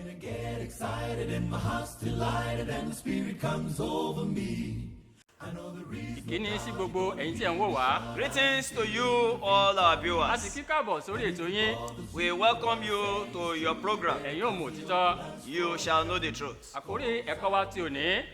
I get excited and my heart's delighted and the Spirit comes over me. I know the reason. Ìkíni sí gbogbo ẹ̀yin tí ẹ̀ ń wò wá. Greetings to you, all our A sì viewers. kí káàbọ̀ sórí ètò yín. We welcome you to your program. Ẹ̀yin ò mọ̀ òtítọ́. You shall know the truth. Àkórí ẹ̀kọ́ wa ti òní.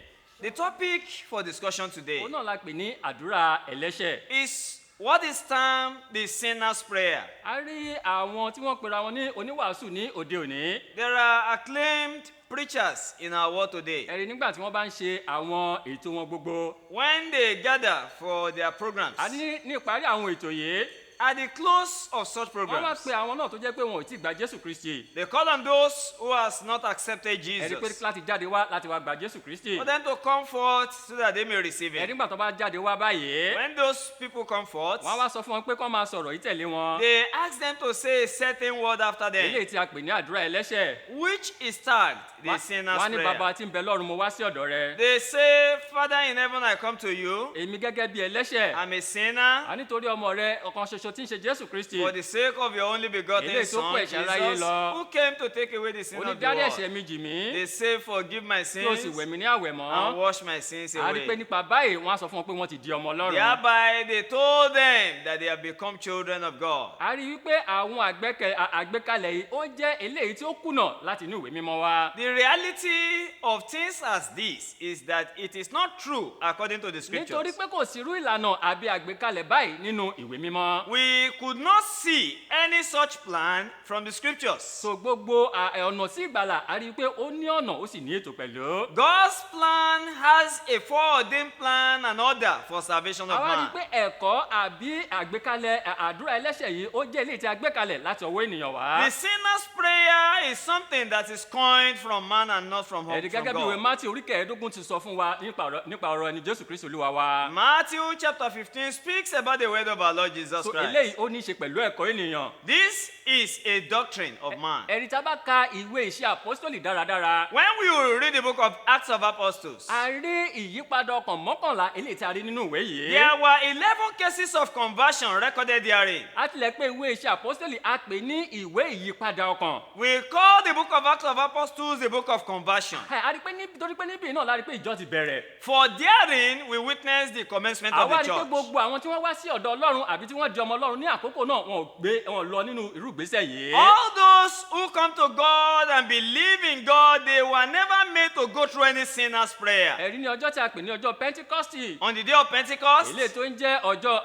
The topic for discussion today Òun náà la pè ní àdúrà ẹlẹ́ṣẹ̀. is what is termed the sinner's prayer. A rí àwọn tí wọ́n pera wọn ní oníwàásù ní òde òní. There are acclaimed preachers in our world today. Ẹ̀rí nígbà tí wọ́n bá ń ṣe àwọn ètò wọn gbogbo. When they gather for their programs, A ní ìparí àwọn ètò yìí. at the close of such Wọ́n wá programs, pe àwọn náà tó jẹ́ pé wọn ò tí ì gba Jésù Kristi. they call on those who has not accepted Ẹ̀rí pé Jesus láti jáde wá láti wá gba Jésù Kristi. for them to come forth so that they may receive Ẹ̀rí him. nígbà tó bá jáde wá báyìí. When those people come forth, Wọ́n wá sọ fún wọn pé kọ́ máa sọ̀rọ̀ yìí tẹ̀lé wọn. they ask them to say a certain word after them, Eléyìí tí a pè ní àdúrà ẹlẹ́ṣẹ̀. which is tagged the sinner's Wọ́n á ní bàbá prayer. tí ń bẹ lọ́run mo wá sí ọ̀dọ̀ rẹ. They say, Father in heaven, I come to you. Èmi gẹ́gẹ́ bí ẹlẹ́ṣẹ̀. I'm a sinner. A nítorí ọmọ rẹ ọ̀kan ṣoṣo tí ń ṣe Jésù Kristi. For the sake of your only begotten Eléyìí tó Son, kó ẹ̀ṣẹ̀ aráyé Jesus, lọ. who came to take away the sin of the Onídárí world. ẹ̀ṣẹ̀ mi jì mí. They say, forgive my Kí o sì sins wẹ̀ mí ní àwẹ̀ and mọ́. wash my sins A rí pé away. nípa báyìí wọ́n á sọ fún wọn pé wọ́n ti di ọmọ Ọlọ́run. Thereby they told them that they have become children of God. A rí wípé àwọn àgbékalẹ̀ yìí ó jẹ́ eléyìí tí ó kùnà láti inú ìwé mímọ́ wa. The reality of things as this is that it is not true according to the Nítorí scriptures. pé kò sí irú ìlànà àbí àgbékalẹ̀ báyìí nínú ìwé mímọ́. We could not see any such plan from the scriptures. So gbogbo ọ̀nà sí ìgbàlà a rí i pé ó ní ọ̀nà ó sì ní ètò pẹ̀lú. God's plan has a foreordained plan and order for salvation of Àwa rí i man. pé ẹ̀kọ́ àbí àgbékalẹ̀ àdúrà ẹlẹ́ṣẹ̀ yìí ó jẹ́ eléyìí tí a gbé kalẹ̀ láti ọwọ́ ènìyàn wá. The sinner's prayer is something that is coined from man and not from Ẹ̀rí gẹ́gẹ́ bí ìwé God. Mátì orí kẹẹ̀ẹ́dógún ti sọ fún wa nípa ọ̀rọ̀ ẹni Jésù Kristi Olúwa wa. Matthew chapter 15 speaks about the word of our Lord Jesus So Christ. eléyìí ó ní í ṣe pẹ̀lú ẹ̀kọ́ ènìyàn. This is a doctrine of man. Ẹ̀rí tá a bá ka ìwé iṣẹ́ àpọ́sítélì dáradára. When we will read the book of Acts of Apostles, A rí ìyípadà ọkàn mọ́kànlá eléyìí tí a rí nínú ìwé yìí. there were 11 cases of conversion recorded therein. A tilẹ̀ pé ìwé iṣẹ́ àpọ́sítélì a pè ní ìwé ìyípadà ọkàn. We call the book of Acts of Apostles the book of conversion. A rí pé nítorí pé níbí náà la rí pé ìjọ ti bẹ̀rẹ̀. For therein we witness the commencement of Àwa the rí pé church. gbogbo àwọn tí wọ́n wá sí ọ̀dọ̀ Ọlọ́run àbí tí wọ́n di ọmọ Ọlọ́run ní àkókò náà wọn lọ nínú irú ìgbésẹ̀ yìí. All those who come to God and believe in God, they were never made to go through any sinner's prayer. Ẹ̀rí ní ọjọ́ tí a pè ní ọjọ́ Pentikọ́stì. On the day of Pentecost, Eléyìí tó ń jẹ́ ọjọ́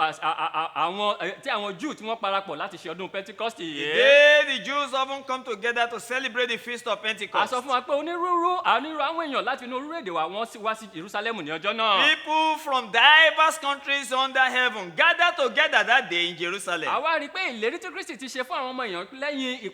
tí àwọn Júù tí wọ́n parapọ̀ láti ṣe ọdún Pentikọ́stì yìí. the Jews often come together to celebrate the feast of A Pentecost. sọ fún wa pé onírúurú àwọn èèyàn láti inú orílẹ̀-èdè wa wọ́n wá sí Jerusalem ní ọjọ́ náà. People from diverse countries under heaven gather together that day in Jerusalem. Àwa rí i pé ìlérí tí Kristi ti ṣe fún àwọn ọmọ èèyàn lẹ́yìn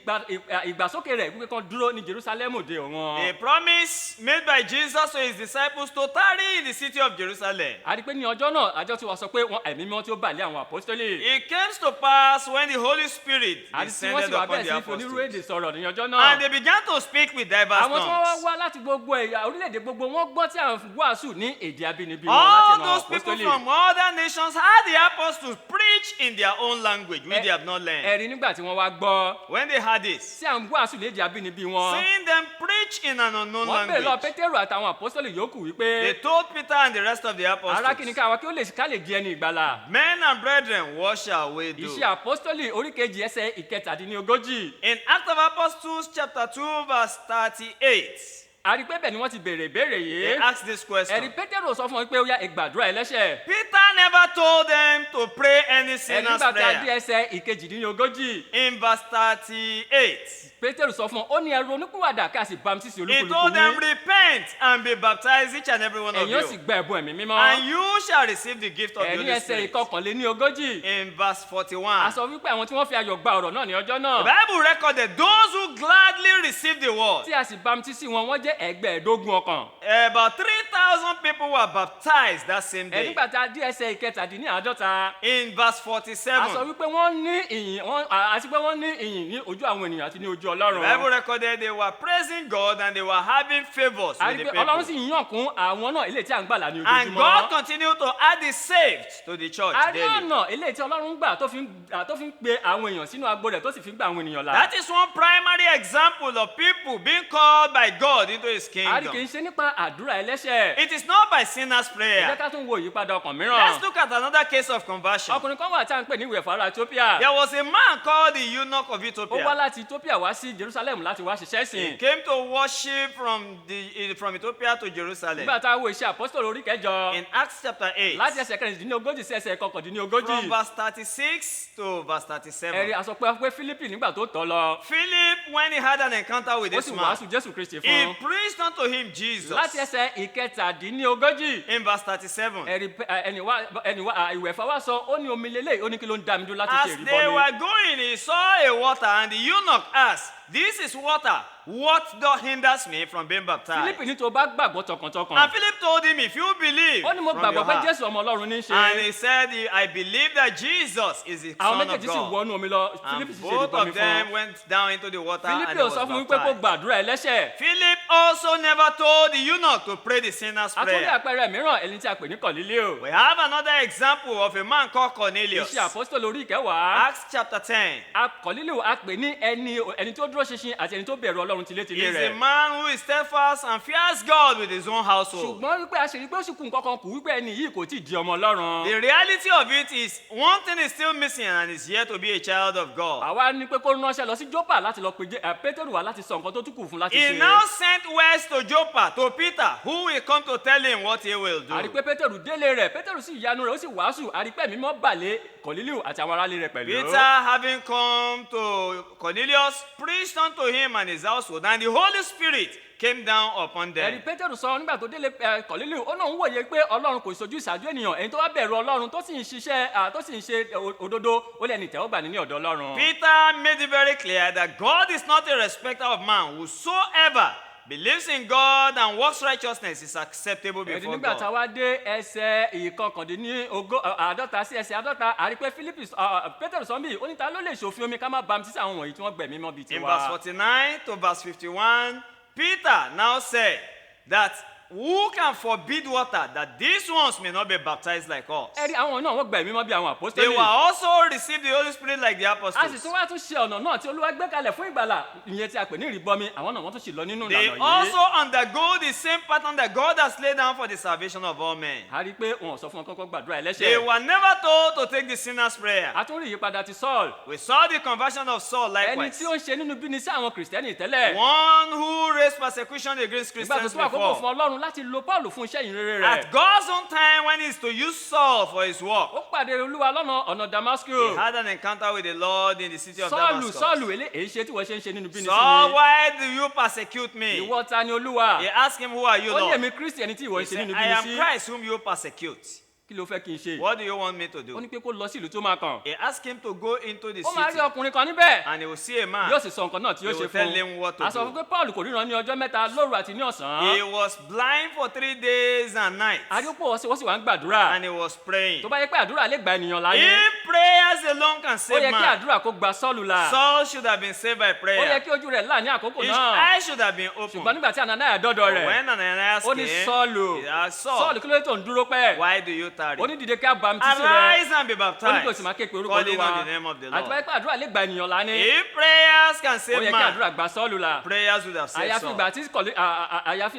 ìgbàsókè rẹ̀ wípé kan dúró ní Jerusalem dé wọn. A promise made by Jesus to his disciples to tarry in the city of Jerusalem. A rí i pé ní ọjọ́ náà àjọ tí wọ́n sọ pé ẹ̀mí mímọ́ tí ó bà lé àwọn àpọ́sítélì. It came to pass when the Holy Spirit Àti tí wọ́n sì descended wá upon bẹ̀rẹ̀ the sí fún onírúurú apostles. èdè sọ̀rọ̀ ní ọjọ́ náà. And they began to speak with diverse Àwọn tí wọ́n wá tongues. wá láti gbogbo ẹ̀yà orílẹ̀-èdè gbogbo wọ́n gbọ́ tí àwọn wàásù ní èdè abínibí wọn láti All ẹnu àwọn those people àpọ́sítélì. from other nations heard the apostles preach in their own language, which they have not learned. Ẹ̀rí nígbà tí wọ́n wá gbọ́ When they heard this, tí àwọn wàásù lédè abínibí wọn. seeing them preach in an unknown Wọ́n bèèrè lọ language, Pétérù àtàwọn àpọ́sítélì yòókù wípé they told Peter and the rest of the ará kí ni apostles, káwa kí ó lè ká lè di ẹni ìgbàlà. men and brethren, what shall we do? Iṣẹ́ àpọ́sítélì oríkejì ẹsẹ̀ ìkẹtàdínlógójì. In Acts of Apostles chapter 2 verse 38, A rí pé bẹ́ẹ̀ ni wọ́n ti béèrè ìbéèrè they yìí. asked this Ẹ̀rí question. Pétérù sọ fún wọn pé ó yá ẹ gbàdúrà ẹlẹ́ṣẹ̀. Peter never told them to pray any Ẹ̀rí sinner's nígbà tí a dé prayer. ẹsẹ̀ ìkejìdínlógójì. In verse 38, Pétérù sọ fún wọn ó ní ẹ ronúpìwàdà ká sì bámtísì he olúkúlùkù told them, yín. repent and be baptized, each and every one of Ẹ̀yin ó sì you, gba ẹ̀bùn ẹ̀mí and mímọ́. you shall receive the gift of the Ẹ̀rí Holy ẹsẹ̀ Spirit. ìkọkànléníogójì. In verse A 41, sọ wípé àwọn tí wọ́n fi ayọ̀ gba ọ̀rọ̀ náà ní ọjọ́ the náà. Bible recorded those who gladly received the word Tí a sì bámtísì wọn, wọ́n jẹ́ ẹgbẹ̀ẹ́dógún ọkàn. About 3,000 people were baptized that same day. nígbà tá a dé ẹsẹ̀ ìkẹtàdínláàádọ́ta. In verse a sọ 47, wípé wọ́n ní ìyìn àti pé wọ́n ní ìyìn ní ojú àwọn ènìyàn àti ní ojú the ọlọ́run. Bible recorded they were praising God and they were having favors a with rí the pé ọlọ́run sì people. yàn kún àwọn náà eléyìí tí à ń gbàlà ní And God ojoojúmọ́. continued to add the saved to the church a rí daily. ọ̀nà eléyìí tí ọlọ́run gbà tó fi ń pe àwọn èèyàn sínú agbo rẹ̀ tó sì fi ń gba àwọn ènìyàn là. That is one primary example of people being called by God into His a rí kì kingdom. í ṣe nípa àdúrà ẹlẹ́ṣẹ̀. It is not by sinners' ẹ jẹ́ prayer. ká tún wo ìyípadà ọkàn Let's mìíràn. look at another case of conversion. ọkùnrin kan wà tí a ń pè ní ìwé fara Ethiopia. There was a man called the eunuch of ó wá Ethiopia. láti Ethiopia wá sí Jerusalem láti wá ṣiṣẹ́ He sìn. came to worship from Ethiopia to Jerusalem. nígbà tá a wo iṣẹ́ apostol orí kẹjọ In Acts chapter 8, láti ẹsẹ̀ kẹrìndínlógójì sí ẹsẹ̀ kọkàndínlógójì. from verse 36 to verse ẹ̀rí 37. àsọpẹ́ pé Philippi nígbà tó tọ̀ lọ. Philip, when he had an encounter with ó this sì man, wàásù Jésù Kristi he fún. preached unto him Jesus. láti ẹsẹ̀ ìkẹtàdínlógójì. In verse 37, ẹ̀rí ìwẹ̀fà wá sọ ó ní omi lélẹ̀ ó ní kí ló ń dá mi dúró láti as ṣe they ìrìbọmi. were going, he saw a water, and the eunuch asked, "This is water. What does hinders me from being baptized?" Philippi ní tó bá gbàgbọ́ tọkàntọkàn. And Philip told him, "If you believe ó ní mo from gbàgbọ́ your pé heart." Jésù ọmọ Ọlọ́run ní í And ṣe. he said, "I believe that Jesus is the àwọn Son of méjèèjì sì God." wọnú omi lọ And Philippi sì ṣe both ìrìbọmi of them fún. went down into the water and Philippi he ò was sọ fún wípé kó baptized. gbàdúrà ẹlẹ́ṣẹ̀. Philip also never told the eunuch to pray the sinner's àtúndì prayer. àpẹẹrẹ mìíràn ẹni tí a pè ní Kọ̀lílíò. We have another example of a man called Cornelius. iṣẹ́ apostol orí ìkẹwàá. Acts chapter 10. Kọ̀lílíò a pè ní ẹni tó dúró ṣinṣin àti ẹni tó bẹ̀rù Ọlọ́run tilétilé He's a rẹ̀. man who is steadfast and fears God with his own household. ṣùgbọ́n wípé a ṣe rí pé ó sì kú nǹkan kan kù wípé ẹni yìí kò tí ì di ọmọ Ọlọ́run. The reality of it is one thing is still missing and is yet to be a child of God. àwa ní pé kó ránṣẹ́ lọ sí Jópa láti lọ pe Pétérù wá láti sọ nǹkan tó tún kù fún láti He ṣe. now sent west to Joppa to Peter, who will come to tell him what he will do. a rí pé Pétérù délé rẹ̀ Pétérù sì yanu rẹ̀ ó sì wàásù a rí pé ẹ̀mí mímọ́ balẹ̀ Kọ̀lílíò àti àwọn aráalé rẹ̀ pẹ̀lú. Peter, having come to Cornelius, preached unto him and his household, and the Holy Spirit came down upon ẹ̀rí them. Pétérù sọ nígbà tó délé Kọ̀lílíò ó náà ń wòye pé Ọlọ́run kò ṣojú ìṣáájú ènìyàn ẹni tó wá bẹ̀rù Ọlọ́run tó sì ń ṣiṣẹ́ tó sì ń ṣe òdodo ó lẹ́ni tẹ́wọ́gbà ní ọ̀dọ̀ Ọlọ́run. Peter made it very clear that God is not a respecter of man. Whosoever believes in God and works righteousness is acceptable ẹ̀rí before nígbà tá a God. wá dé ẹsẹ̀ àádọ́ta sí ẹsẹ̀ àádọ́ta a rí pé Pétérù sọ bí ó ní ta ló lè ṣòfin omi ká má bamtísì àwọn wọ̀nyí tí wọ́n gbẹ̀mí mọ́ bíi In verse tiwa. 49 to verse 51, Peter now said that who can forbid water that these ones may not be baptized like us? ẹ̀rí àwọn náà wọ́n gbẹ̀mí mọ́ bí àwọn They àpọ́stélì. were also received the Holy Spirit like the a sì apostles. tún wá tún ṣe ọ̀nà náà tí Olúwa gbé kalẹ̀ fún ìgbàlà ìyẹn tí a pè ní ìrìbọmi àwọn náà wọ́n tún sì lọ nínú They ìlànà also yìí. undergo the same pattern that God has laid down for the salvation of all men. a rí pé wọn ò sọ fún wọn kọ́kọ́ gbàdúrà They ẹlẹ́ṣẹ̀. were never told to take the sinner's prayer. a tún rí ìyípadà ti Saul We saw the conversion of Saul ẹni likewise. tí ó ń ṣe nínú bíni sí àwọn kìrìsìtẹ́nì tẹ́lẹ̀. One who raised persecution against nígbà tó Christians tó àkókò before. fún Ọlọ́run láti lo Paul fún iṣẹ́ ìyìnrere rẹ̀. At God's own time, when he's to use Saul for his work, ó pàdé Olúwa lọ́nà ọ̀nà he Damascus. had an encounter with the Lord in the city of Sọ́ọ̀lù Damascus. Sọ́ọ̀lù èyí ṣe tí wọ́n ṣe ń ṣe nínú bíni sí Saul, mi. why do you persecute me? ìwọ ta ni Olúwa? He asked him, who are you, ó ní Lord? èmi Kristi ẹni tí ìwọ He ń ṣe said, nínú I bíni am sí. Christ whom you persecute. kí ló fẹ́ kí n ṣe? What do you want me to ó do? ní pé kó lọ sí ìlú tó máa kàn. He asked him to go into the ó máa rí city ọkùnrin kan níbẹ̀. and he will see a man. yóò sì sọ nǹkan náà tí yóò They ṣe will fún tell him what to a sọ do. fún pé Paul kò ríran ní ọjọ́ mẹ́ta lóru àti ní He ọ̀sán. was blind for 3 days and nights àdúgbò wọ́n sì wá ń gbàdúrà. and he was praying. tó bá yẹ pé àdúrà lè gba ènìyàn láyé. If prayers alone can ó save yẹ kí man, àdúrà kó gba Sọ́ọ̀lù là. Saul should have been saved by ó yẹ prayer. kí ojú rẹ̀ là ní àkókò His náà. eyes should have been ṣùgbọ́n opened. nígbà tí Ananias dọ́dọ̀ But rẹ̀ when Ananias ó ní came, Sọ́ọ̀lù he asked Saul, Sọ́ọ̀lù kí ló dé tó ń dúró pẹ́. why do you tarry? ó ní dìde kí a bamtísì rẹ̀. Arise and be ó ní kí o baptized, sì máa ké pe orúkọ calling Olúwa. on the name of the àti Lord. báyìí pé àdúrà lè gba ènìyàn lá ní. If prayers can ó save yẹ kí man, àdúrà gba Sọ́ọ̀lù là. prayers would have saved àyàfi Saul.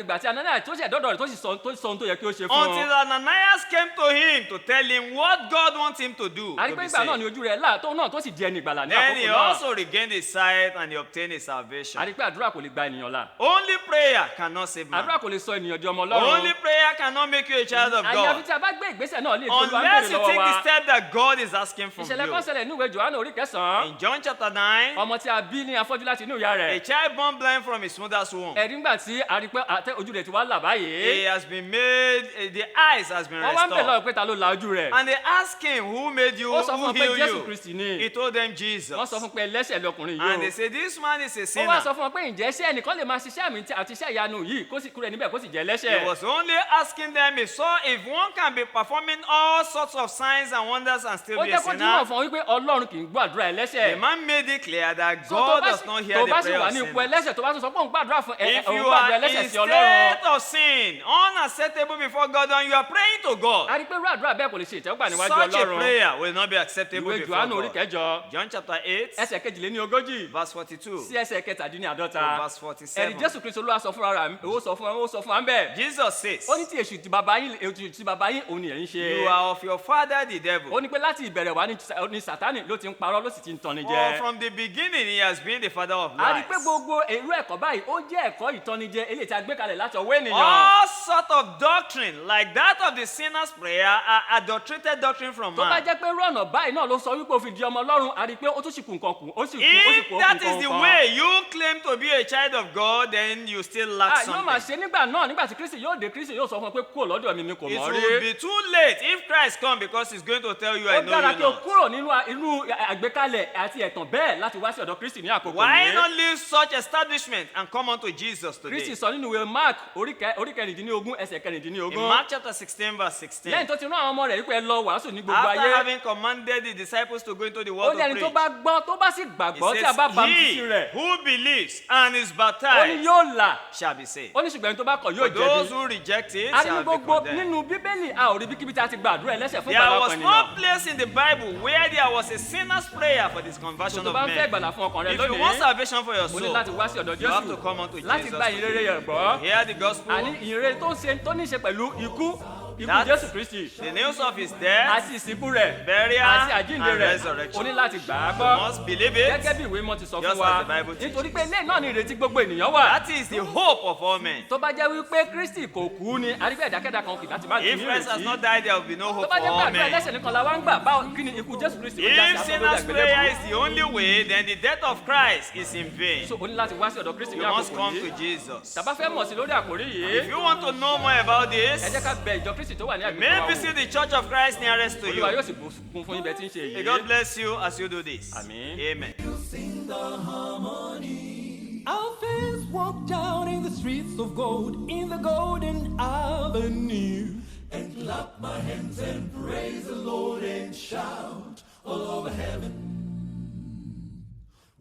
ìgbà tí Ananias tó ṣẹ̀ dọ́dọ̀ rẹ̀ tó sì sọ ohun tó yẹ kí ó ṣe fún Until un. Ananias came to him to tell him what God wants him to do. àrí To pé be ìgbà náà ni saved. ojú rẹ̀ là tóun náà tó sì di ẹni ìgbàlà ní Then he àkókò náà. also regained his sight and he obtained his salvation. àrí pé àdúrà kò lè gba ènìyàn là. Only prayer cannot save man. àdúrà kò lè sọ ènìyàn di ọmọ Only Ọlọ́run. prayer cannot make you a child of àyàfi God. tí a bá gbé ìgbésẹ̀ náà lè tó lọ unless àbẹ̀rẹ̀ you lọ́wọ́ take the wa. step that God is asking from ìṣẹ̀lẹ̀ kan you. ṣẹlẹ̀ ní ìwé Jòhánù orí 9. In John chapter 9, ọmọ tí a bí ní afọ́jú láti inú ìyá a rẹ̀. child born blind from his mother's womb. ẹ̀rí ńgbà tí a rí pé ojú rẹ̀ ti wá là He báyìí. has been made, the eyes has been wọ́n wá ń bẹ̀ restored. lọ́wọ́ pé ta ló la ojú rẹ̀. And they asked him, who made you, ó sọ fún who wọn pé healed Jésù you? Kristi ni. He told them Jesus. wọ́n sọ fún pé ẹlẹ́ṣẹ̀ lọkùnrin And they yìí said, this man is a o. ó wá sinner. sọ fún wọn pé ǹjẹ́ ṣé ẹnìkan lè máa ṣiṣẹ́ àmì àti iṣẹ́ ìyanu yìí kó sì kúrò níbẹ̀ kó sì jẹ́ He ẹlẹ́ṣẹ̀. was only asking them if one can be performing all sorts of signs and wonders and still ó be a jẹ́ kó dímọ̀ sinner. fún wọn wípé Ọlọ́run kì í gbàdúrà The ẹlẹ́ṣẹ̀. man made it clear that So God does not hear tó the bá sì prayer wà of ní ipò sinners. ẹlẹ́ṣẹ̀ tó bá tún sọ pé òun gbàdúrà fún If òun you gbàdúrà are in ẹlẹ́ṣẹ̀ sí Ọlọ́run. state of sin, unacceptable before God, and you are praying to a God, rí i pé irú àdúrà bẹ́ẹ̀ kò lè ṣe ìtẹ́wọ́gbà níwájú such a Ọlọ́run. prayer will not be acceptable ìwé before Jòhánù orí God. 9 John chapter 8, ẹsẹ̀ 22 verse 42 sí ẹsẹ̀ 17. to verse 47. ẹ̀rí Jésù Kristi Olúwa sọ fúnra rẹ̀ ó sọ fún wa ń bẹ̀. Jesus says, ó ní tí èṣù ti bàbá yín òun ni ẹ̀yin ṣe. you are of your father the devil. ó ní pé láti ìbẹ̀rẹ̀ wá ní Sátánì ló ti ń parọ́ ló sì ti ń tanni For jẹ. from the beginning he has been the father of a rí i lies. pé gbogbo irú ẹ̀kọ́ báyìí ó jẹ́ ẹ̀kọ́ ìtọ́nijẹ eléyìí tí a gbé kalẹ̀ láti ọwọ́ ènìyàn. All sort of doctrine like that of the sinner's prayer are adulterated doctrine from tó bá man. jẹ́ pé irú ọ̀nà báyìí náà ló sọ wípé ó fi di ọmọ Ọlọ́run a rí i pé ó tún sì kù nǹkan kù ó sì kù If that is the nǹkan way you claim to be a child of God, then you still lack yóò máa something. ṣe nígbà náà nígbà tí Kristi yóò dé Kristi yóò sọ fún ọ pé kúrò lọ́dọ̀ mi kò It mọ̀ will rí. be too late if Christ comes because he's going to tell you, I ó know dára you kí o not. kúrò nínú inú àgbékalẹ̀ àti ẹ̀tàn bẹ́ẹ̀ láti wá sí ọ̀dọ̀ Kristi ní àkókò Why yìí. not leave such establishment and come unto Jesus Kristi today? sọ nínú ìwé Mark orí 19 ẹsẹ̀ In 19. Mark chapter 16 verse 16, lẹ́yìn tó ti rán àwọn ọmọ rẹ̀ wípé ẹ lọ wàásù ní gbogbo after ayé. having commanded the disciples to go into the ó world ní ẹni to tó preach, bá gbọ́ tó bá sì he gbàgbọ́ tí a bá says, baptisi he rẹ̀ who believes and is ó ní baptized yóò là shall be saved. ó ní ṣùgbọ́n ẹni tó bá kọ̀ yóò But those jẹ̀bi. who reject it a ní shall be gbogbo condemned. nínú Bíbélì a ò rí bíkíbi tí a ti gbàdúrà ẹlẹ́ṣẹ̀ fún There ìgbàlà was ọkàn no ènìyàn. place in the Bible where there was a sinner's prayer for this conversion tó of bá ń fẹ́ men. ìgbàlà fún ọkàn rẹ If you want lónìí salvation for your o ní soul, láti wá sí ọ̀dọ̀ you have to Jésù come unto láti Jesus. gba ìyìnrere yẹn to gbọ́. hear the gospel, àní ìyìnrere tó ní ṣe pẹ̀lú ikú That's Jésù Kristi the news of his death, àti ìsìnkú rẹ̀ burial, àti àjíǹde and rẹ̀ resurrection. o ní láti gbà á you gbọ́. must believe it. gẹ́gẹ́ bí ìwé mọ́ ti sọ Just fún wa as the Bible teaches. nítorí pé ilé náà ní ìrètí gbogbo ènìyàn wà. That is the hope of all men. tó bá jẹ́ wípé Kristi kò kú ni arígbẹ́ ìdákẹ́dá kan kì láti má If ní Christ has ìrètí. not died, there will be no tó hope bá for jẹ́ pé all àdúrà men. ẹlẹ́ṣẹ̀ nìkan la wá ń gbà báwo kí ni ikú Jésù Kristi ó já sí If asán lórí sinner's prayer àgbélébùú. is the only way, then the death of Christ is in vain. so o ní láti wá sí ọ̀dọ̀ Kristi ní You must àkókò come to yìí. Jesus. tàbá fẹ́ mọ̀ sí lórí àkórí If yìí you want to know more about ẹ this, jẹ́ ká bẹ ìjọ Kristi tó wà ní you àgbègbè may wa wò. visit the Church of Christ nearest to Olúwa you. yóò sì bùkún fún ibẹ̀ tí ń ṣe May èyí. God bless you as you do this. Amen. Amen. Sing the harmony. Our fans walk down in the streets of gold, in the golden avenue. And clap my hands and praise the Lord and shout all over heaven.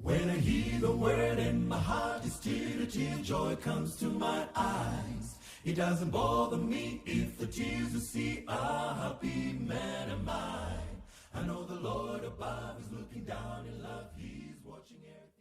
When I hear the word and my heart is tear to tear, joy comes to my eyes. It doesn't bother me if the tears you see are happy man am I. I know the Lord above is looking down in love, He's watching everything.